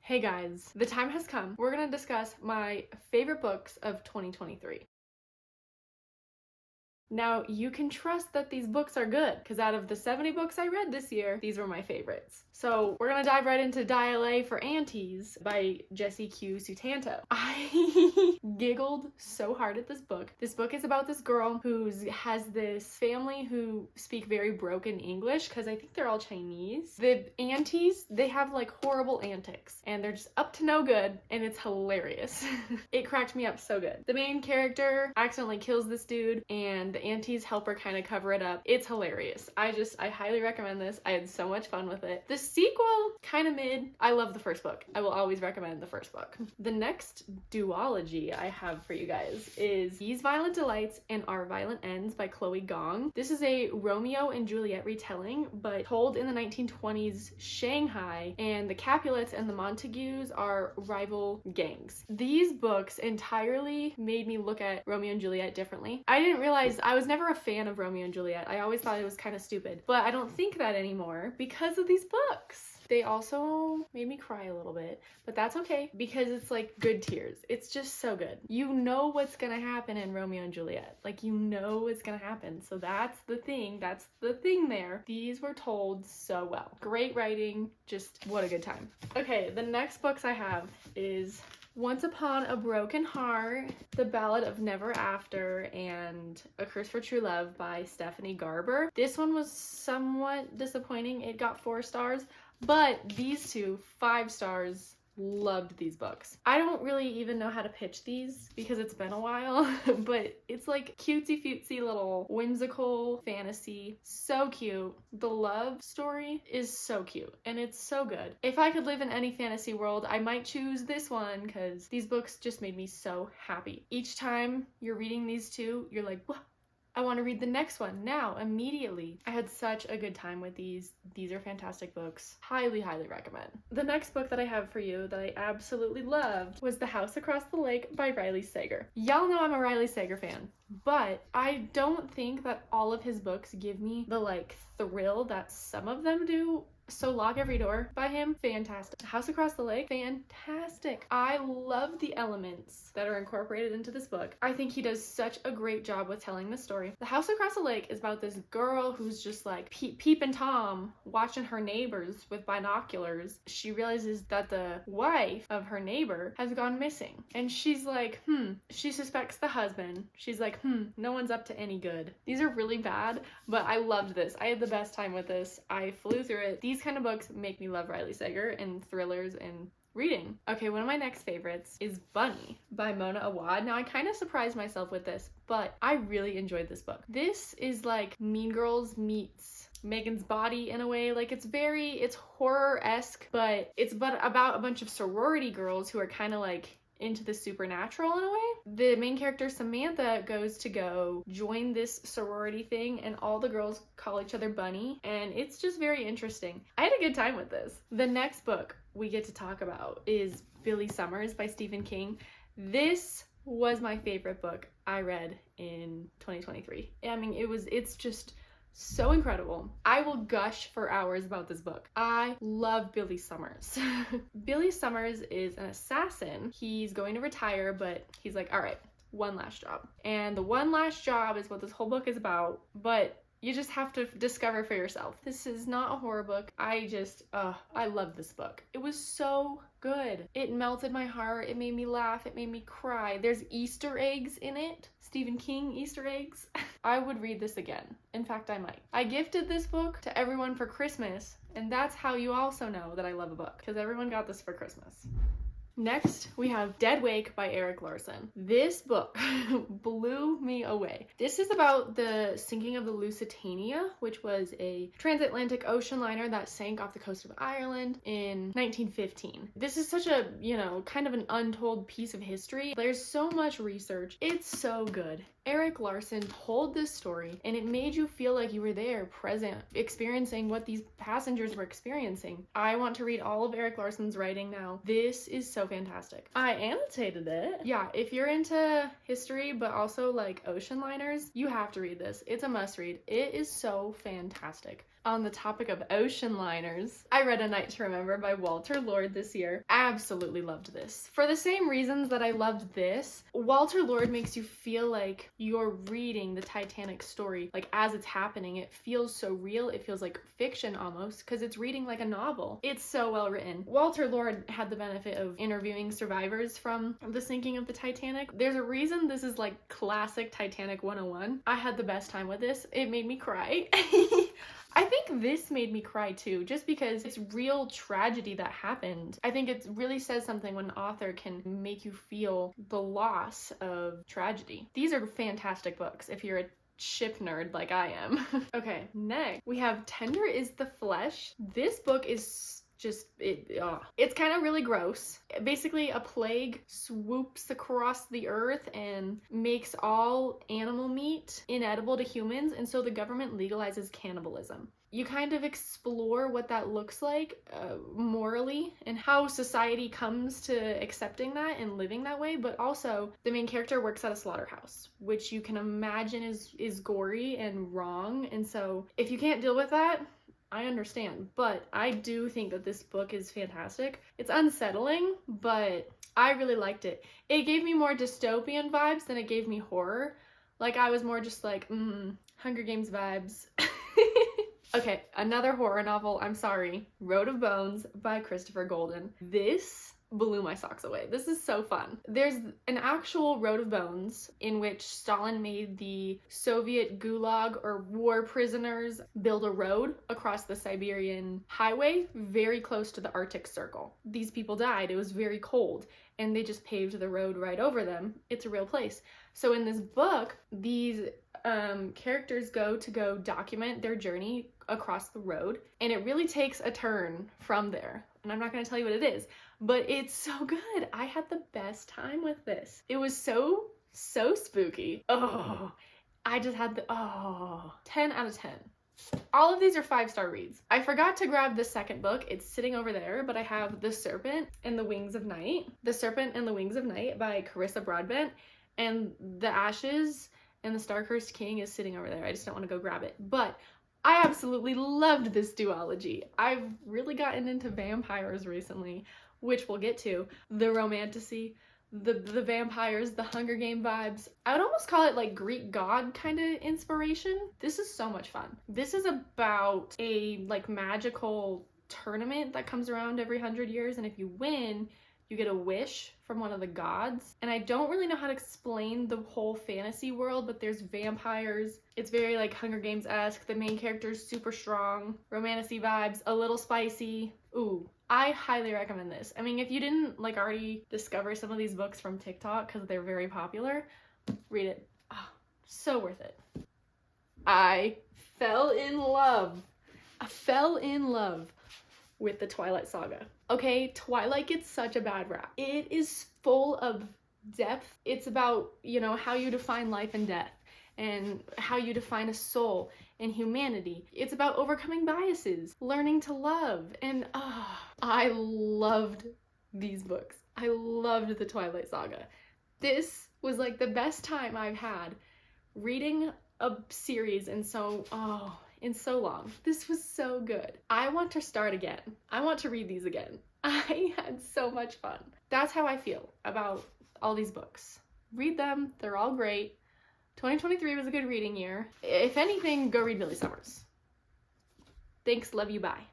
Hey guys, the time has come. We're gonna discuss my favorite books of 2023. Now, you can trust that these books are good, because out of the 70 books I read this year, these were my favorites. So we're gonna dive right into Dial for Aunties by Jessie Q. Sutanto. I giggled so hard at this book. This book is about this girl who has this family who speak very broken English, because I think they're all Chinese. The aunties, they have like horrible antics, and they're just up to no good, and it's hilarious. It cracked me up so good. The main character accidentally kills this dude, and the aunties help her kind of cover it up. It's hilarious. I highly recommend this. I had so much fun with it. The sequel, kind of mid. I love the first book. I will always recommend the first book. The next duology I have for you guys is These Violent Delights and Our Violent Ends by Chloe Gong. This is a Romeo and Juliet retelling, but told in the 1920s Shanghai, and the Capulets and the Montagues are rival gangs. These books entirely made me look at Romeo and Juliet differently. I didn't realize I was never a fan of Romeo and Juliet. I always thought it was kind of stupid, but I don't think that anymore because of these books. They also made me cry a little bit, but that's okay because it's like good tears. It's just so good. You know what's gonna happen in Romeo and Juliet. Like, you know what's gonna happen. So that's the thing. That's the thing there. These were told so well. Great writing. Just what a good time. Okay, the next books I have is Once Upon a Broken Heart, The Ballad of Never After, and A Curse for True Love by Stephanie Garber. This one was somewhat disappointing. It got 4 stars, but these two, 5 stars. Loved these books. I don't really even know how to pitch these because it's been a while, but it's like cutesy footsy little whimsical fantasy. So cute. The love story is so cute and it's so good. If I could live in any fantasy world, I might choose this one because these books just made me so happy. Each time you're reading these two, you're like, what? I want to read the next one now, immediately. I had such a good time with these. These are fantastic books. Highly, highly recommend. The next book that I have for you that I absolutely loved was The House Across the Lake by Riley Sager. Y'all know I'm a Riley Sager fan, but I don't think that all of his books give me the like thrill that some of them do. So Lock Every Door by him, fantastic. House Across the Lake, fantastic. I love the elements that are incorporated into this book. I think he does such a great job with telling the story. The House Across the Lake is about this girl who's just like peeping Tom, watching her neighbors with binoculars. She realizes that the wife of her neighbor has gone missing. And she's like, she suspects the husband. She's like, no one's up to any good. These are really bad, but I loved this. I had the best time with this. I flew through it. These kind of books make me love Riley Sager and thrillers and reading. Okay, one of my next favorites is Bunny by Mona Awad. Now, I kind of surprised myself with this, but I really enjoyed this book. This is like Mean Girls meets Megan's Body in a way. Like, it's horror-esque, but it's about a bunch of sorority girls who are kind of like into the supernatural in a way. The main character Samantha goes to go join this sorority thing, and all the girls call each other Bunny, and it's just very interesting. I had a good time with this. The next book we get to talk about is Billy Summers by Stephen King. This was my favorite book I read in 2023. I mean, it's just so incredible. I will gush for hours about this book. I love Billy Summers. Billy Summers is an assassin. He's going to retire, but he's like, all right, one last job. And the one last job is what this whole book is about, but you just have to discover for yourself. This is not a horror book. I love this book. It was so good. It melted my heart. It made me laugh. It made me cry. There's Easter eggs in it. Stephen King Easter eggs. I would read this again. In fact, I might. I gifted this book to everyone for Christmas, and that's how you also know that I love a book, because everyone got this for Christmas. Next, we have Dead Wake by Erik Larson. This book blew me away. This is about the sinking of the Lusitania, which was a transatlantic ocean liner that sank off the coast of Ireland in 1915. This is such a, kind of an untold piece of history. There's so much research. It's so good. Erik Larson told this story, and it made you feel like you were there, present, experiencing what these passengers were experiencing. I want to read all of Erik Larson's writing now. This is so fantastic. I annotated it. Yeah, if you're into history, but also like ocean liners, you have to read this. It's a must read. It is so fantastic. On the topic of ocean liners, I read A Night to Remember by Walter Lord this year. Absolutely loved this. For the same reasons that I loved this, Walter Lord makes you feel like you're reading the Titanic story, like as it's happening. It feels so real. It feels like fiction almost, because it's reading like a novel. It's so well written. Walter Lord had the benefit of interviewing survivors from the sinking of the Titanic. There's a reason this is like classic Titanic 101. I had the best time with this. It made me cry. I think this made me cry too, just because it's real tragedy that happened. I think it really says something when an author can make you feel the loss of tragedy. These are fantastic books if you're a ship nerd like I am. Okay, next we have Tender is the Flesh. This book is it's kind of really gross. Basically, a plague swoops across the earth and makes all animal meat inedible to humans, and so the government legalizes cannibalism. You kind of explore what that looks like morally and how society comes to accepting that and living that way, but also the main character works at a slaughterhouse, which you can imagine is gory and wrong, and so if you can't deal with that, I understand, but I do think that this book is fantastic. It's unsettling, but I really liked it. It gave me more dystopian vibes than it gave me horror. Like, I was more just like, Hunger Games vibes. Okay, another horror novel, I'm sorry. Road of Bones by Christopher Golden. This blew my socks away. This is so fun. There's an actual Road of Bones in which Stalin made the Soviet gulag or war prisoners build a road across the Siberian highway very close to the Arctic Circle. These people died. It was very cold and they just paved the road right over them. It's a real place. So in this book, these characters go document their journey across the road, and it really takes a turn from there. And I'm not going to tell you what it is, but it's so good. I had the best time with this. It was so spooky. Oh, I just had 10 out of 10. All of these are 5-star reads. I forgot to grab the second book. It's sitting over there, but I have The Serpent and the Wings of Night. The Serpent and the Wings of Night by Carissa Broadbent, and The Ashes and the Star-Cursed King is sitting over there. I just don't want to go grab it. But I absolutely loved this duology. I've really gotten into vampires recently, which we'll get to. The romantasy, the vampires, the Hunger Game vibes. I would almost call it like Greek god kind of inspiration. This is so much fun. This is about a like magical tournament that comes around every 100 years, and if you win, you get a wish from one of the gods. And I don't really know how to explain the whole fantasy world, but there's vampires. It's very like Hunger Games-esque. The main character's super strong. Romantasy vibes, a little spicy. Ooh, I highly recommend this. I mean, if you didn't like already discover some of these books from TikTok because they're very popular, read it. Oh, so worth it. I fell in love with the Twilight Saga. Okay, Twilight gets such a bad rap. It is full of depth. It's about, you know, how you define life and death and how you define a soul and humanity. It's about overcoming biases, learning to love, and I loved these books. I loved the Twilight Saga. This was like the best time I've had reading a series in so long. This was so good. I want to start again. I want to read these again. I had so much fun. That's how I feel about all these books. Read them. They're all great. 2023 was a good reading year. If anything, go read Billy Summers. Thanks. Love you. Bye.